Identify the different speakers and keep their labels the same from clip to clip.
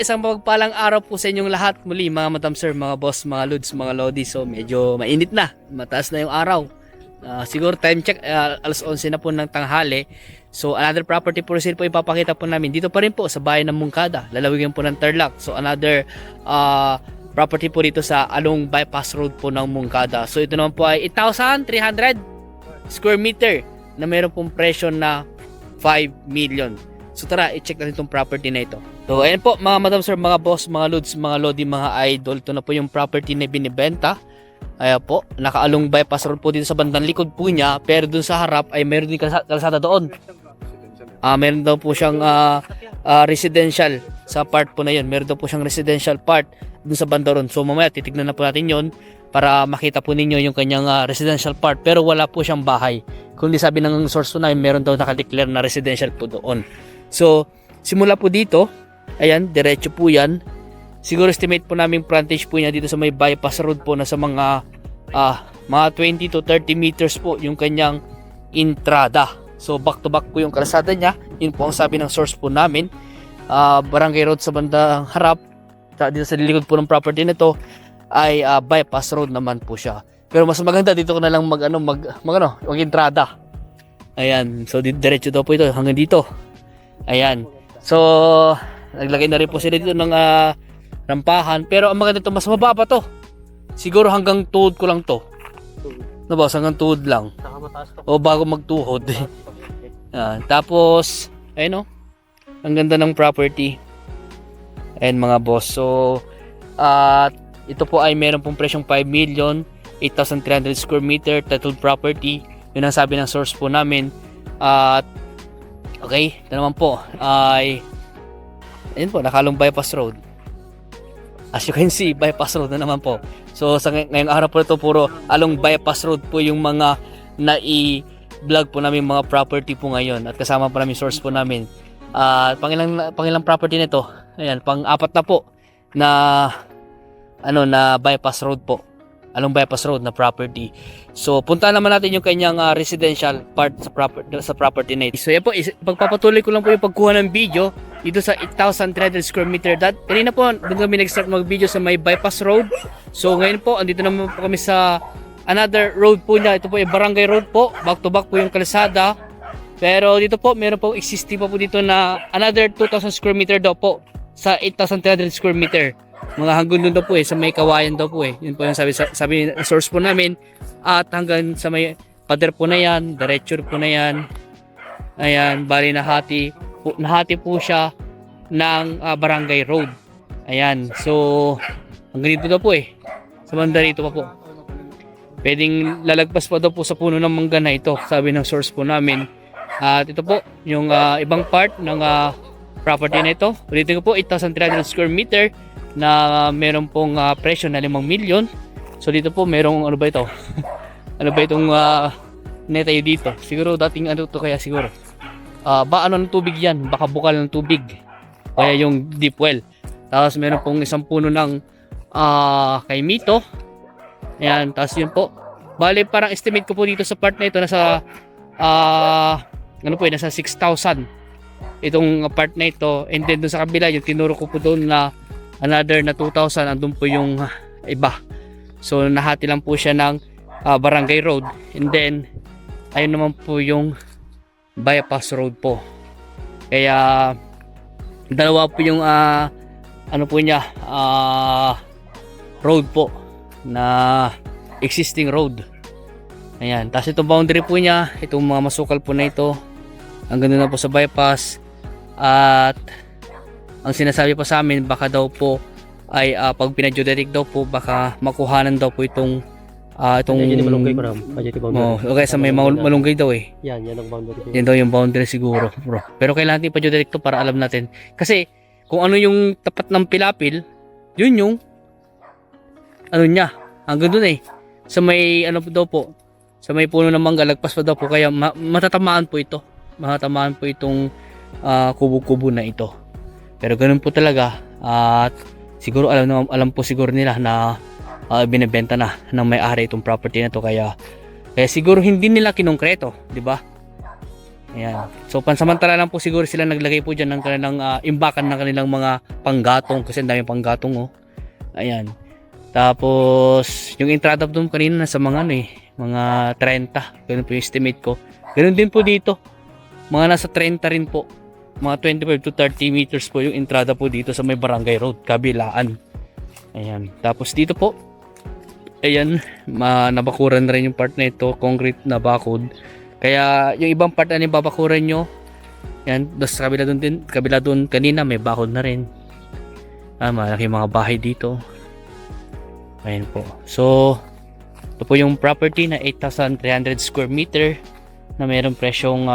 Speaker 1: Isang mapagpalang araw po sa inyong lahat. Muli mga madam sir, mga boss, mga lods, mga lodi. So medyo mainit na. Mataas na yung araw. Siguro time check, alas 11 na po ng tanghali. So another property for sale po ipapakita po namin. Dito pa rin po sa bayan ng Mungkada. Lalawigan po ng Tarlac. So another property po dito sa Along Bypass Road po ng Mungkada. So ito naman po ay 8,300 square meter na mayroon pong presyo na 5 million. So tara, i-check natin itong property na ito. So ayan po mga madam sir, mga boss, mga lods, mga lodi, mga idol. Ito na po yung property na binibenta. Ayan po, naka-along bypass road po dito sa bandang likod po niya. Pero dun sa harap ay meron din kalsada doon. Meron daw po siyang residential sa part po na yun. Meron daw po siyang residential part dun sa banda ron. So mamaya titignan na po natin yun para makita po ninyo yung kanyang residential part. Pero wala po siyang bahay. Kundi sabi ng source po na meron daw nakadeclare na residential po doon. So simula po dito, ayan, diretso po yan. Siguro estimate po namin frontage po niya dito sa may bypass road po na sa mga 20 to 30 meters po yung kanyang entrada. So back to back po yung kalsada niya. Yun po ang sabi ng source po namin. Barangay road sa bandang harap. Dito sa likod po ng property nito ay bypass road naman po siya. Pero mas maganda dito ko na lang mag entrada. Ayan, so diretso daw po ito hanggang dito. Ayan. So naglagay na rin po sila dito ng rampahan. Pero ang maganda ito, mas mababa to. Siguro hanggang tuhod ko lang to. Nabas, hanggang tuhod lang. O bago magtuhod. Tapos, ayun o. Ang ganda ng property. Ayan mga boss. So, ito po ay meron pong presyong 5 million, 8,300 square meter, titled property. Yun ang sabi ng source po namin. Okay, ito naman po ay ayun po, nakalong bypass road. As you can see, bypass road na naman po. So sa ngayong araw po ito, puro along bypass road po yung mga nai-vlog po namin mga property po ngayon. At kasama po namin source po namin. Pangilang property nito, ayan, pang-apat na po na na bypass road po. Along bypass road na property. So punta naman natin yung kanyang residential part sa property na ito. So yan po, pagpapatuloy ko lang po yung pagkuha ng video dito sa 8,300 square meter. Kanina po doon kami nag-start mag-video sa may bypass road. So ngayon po andito naman po kami sa another road po niya. Ito po yung barangay road po, back to back po yung kalsada. Pero dito po meron po existing pa po dito na another 2,000 square meter daw po sa 8,300 square meter. Mga hanggang doon daw po sa may kawayan daw po Yun po yung sabi ng source po namin. At hanggang sa may pader po na yan, diretso po na yan. Ayan, bali nahati po siya ng barangay road. Ayan, so hanggang dito daw po sa banda rito pa po. Pwedeng lalagpas pa daw po sa puno ng mangga na ito, sabi ng source po namin. At ito po yung ibang part ng property na ito. Ulitin ko po, 8,300 square meter na meron pong presyo na 5 million. So dito po merong ano ba ito? Ano ba itong netayo dito? Siguro dating ano to kaya siguro. Ano ng tubig yan? Baka bukal ng tubig. Kaya yung deep well. Tapos meron pong isang puno ng kay Mito. Ayan, tapos yun po. Bale parang estimate ko po dito sa part na ito nasa nasa 6,000 itong part na ito. And then doon sa kabila yung tinuro ko po doon na another na 2,000, andun po yung iba. So nahati lang po siya ng barangay road. And then ayun naman po yung bypass road po. Kaya dalawa po yung road po na existing road. Ayan, tapos itong boundary po niya, itong mga masukal po na ito hanggang doon na po sa bypass. At ang sinasabi po sa amin, baka daw po ay pag pinadyodetic daw po, baka makuhanan daw po itong
Speaker 2: malunggay ko ram.
Speaker 1: Okay, sa may malunggay daw
Speaker 2: Yan ang boundary.
Speaker 1: Yan daw yung boundary siguro, bro. Pero kailangan natin pa-geodetic to para alam natin. Kasi kung ano yung tapat ng pilapil, yun yung ano niya. Hanggang doon sa may daw po, sa may puno ng mangga, lagpas pa daw po. Kaya matatamaan po ito. Matatamaan po itong kubo-kubo na ito. Pero ganun po talaga. At siguro alam po siguro nila na binebenta na ng may-ari itong property na to. Kaya siguro hindi nila kinongkreto, di ba? Ayan. So pansamantala lang po siguro sila naglagay po dyan ng kanilang imbakan ng kanilang mga panggatong kasi ang daming panggatong oh. Ayan. Tapos yung entrada doon kanina nasa mga ano mga 30. Ganun po yung estimate ko. Ganun din po dito. Mga nasa 30 rin po. Mga 25 to 30 meters po yung entrada po dito sa may Barangay Road, kabilaan. Ayan. Tapos dito po, ayan, nabakuran na rin yung part na ito, concrete na bakod. Kaya yung ibang part na babakuran nyo, yan, sa kabila doon kanina may bakod na rin. Malaki mga bahay dito. Ayan po. So, ito po yung property na 8,300 square meter na mayroong presyong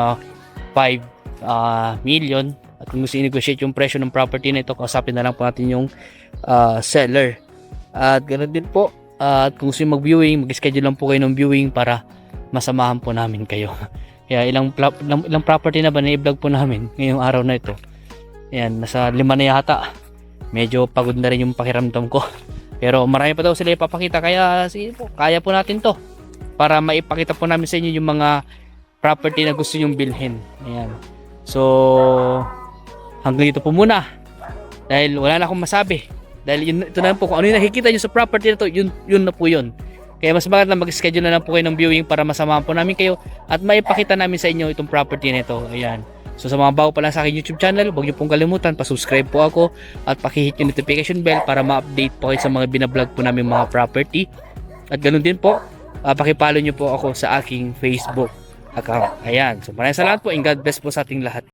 Speaker 1: 5 million. At kung gusto i-negotiate yung presyo ng property na ito, kausapin na lang po natin yung seller. At ganoon din po, at kung gusto yung mag-viewing, mag-schedule lang po kayo ng viewing para masamahan po namin kayo. Kaya ilang property na ba na i-vlog po namin ngayong araw na ito. Ayan, nasa 5 na yata. Medyo pagod na rin yung pakiramdam ko. Pero marami pa daw sila ipapakita, kaya sige po, kaya po natin to para maipakita po namin sa inyo yung mga property na gusto nyong bilhin. Ayan. So, hanggang dito po muna. Dahil wala na akong masabi. Dahil ito na po, kung ano yung nakikita nyo sa property na to, yun na po yun. Kaya mas maganda na mag-schedule na lang po kayo ng viewing para masamahan po namin kayo at maipakita namin sa inyo itong property na ito. Ayan. So sa mga bago pa lang sa akin YouTube channel, huwag niyo pong kalimutan, pa-subscribe po ako at paki-hit yung notification bell para ma-update po kayo sa mga binablog po namin mga property. At ganoon din po, paki-follow niyo po ako sa aking Facebook account. Ayan. So maraming salamat po and God bless po sa ating lahat.